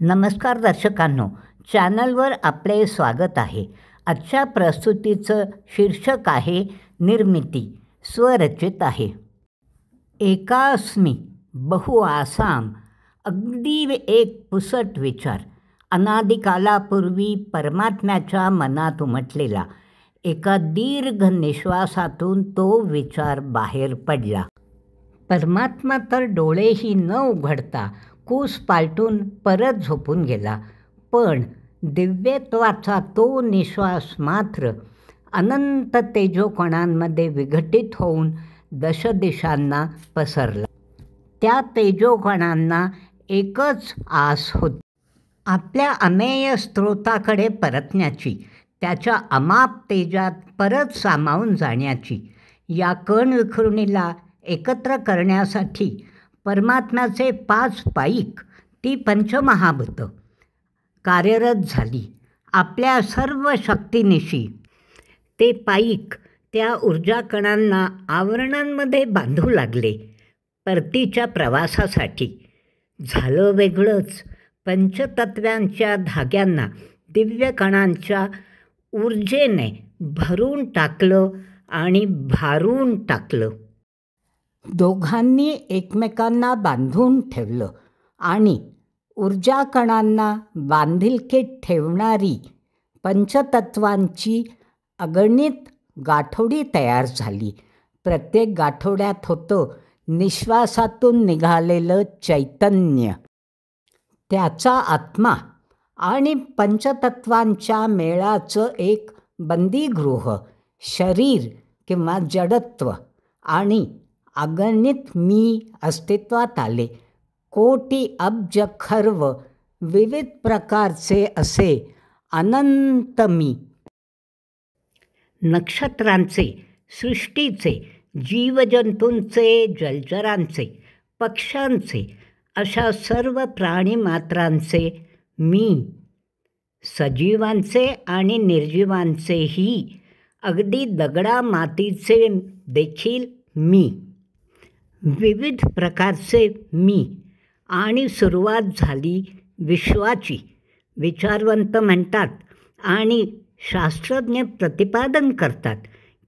नमस्कार दर्शकांनो, चॅनलवर आपले स्वागत आहे. आजच्या प्रस्तुतीचं शीर्षक आहे निर्मिती. स्वरचित आहे. एकास्मी बहु आसाम, अगदी एक पुसट विचार. अनादिकालापूर्वी परमात्म्याच्या मनात उमटलेला. एका दीर्घ निश्वासातून तो विचार बाहेर पडला. परमात्मा तर डोळेही न उघडता कूस पालटून परत झोपून गेला. पण दिव्यत्वाचा तो निश्वास मात्र अनंत तेजोकणांमध्ये विघटित होऊन दशदिशांना पसरला. त्या तेजोकणांना एकच आस होती, आपल्या अमेय स्त्रोताकडे परतण्याची, त्याच्या अमाप तेजात परत सामावून जाण्याची. या कणविखुरणीला एकत्र करण्यासाठी परमात्म्याचे 5 पाईक, ती पंचमहाभूतं कार्यरत झाली. आपल्या सर्व शक्तीनिशी ते पाईक त्या ऊर्जाकणांना आवरणांमध्ये बांधू लागले. परतीच्या प्रवासासाठी. झालं वेगळंच. पंचतत्वांच्या धाग्यांना दिव्यकणांच्या ऊर्जेने भरून टाकलं आणि भारून टाकलं. दोघांनी एकमेकांना बांधून ठेवलं आणि ऊर्जाकणांना बांधिलकीत ठेवणारी पंचतत्वांची अगणित गाठोडी तयार झाली. प्रत्येक गाठोड्यात होतं निश्वासातून निघालेलं चैतन्य, त्याचा आत्मा आणि पंचतत्वांच्या मेळाचं एक बंदीगृह, शरीर किंवा जडत्व. आणि अगणित मी अस्तित्वात आले. कोटी अब्ज खर्व विविध प्रकारचे असे अनंत मी. नक्षत्रांचे, सृष्टीचे, जीवजंतूंचे, जलचरांचे, पक्ष्यांचे, अशा सर्व प्राणीमात्रांचे मी. सजीवांचे आणि निर्जीवांचेही, अगदी दगडामातीचे देखील मी. विविध प्रकारचे मी. आणि सुरुवात झाली विश्वाची. विचारवंत म्हणतात आणि शास्त्रज्ञ प्रतिपादन करतात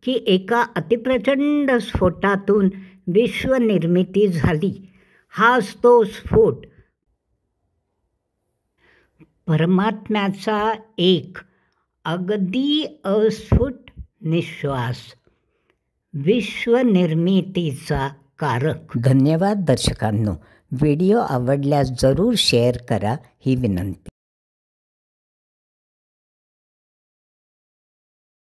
की एका अतिप्रचंड स्फोटातून विश्वनिर्मिती झाली. हाच तो स्फोट. परमात्म्याचा एक अगदी अस्फुट निश्वास. विश्वनिर्मितीचा कारक. धन्यवाद दर्शकांनो. व्हिडिओ आवडल्यास जरूर शेअर करा ही विनंती.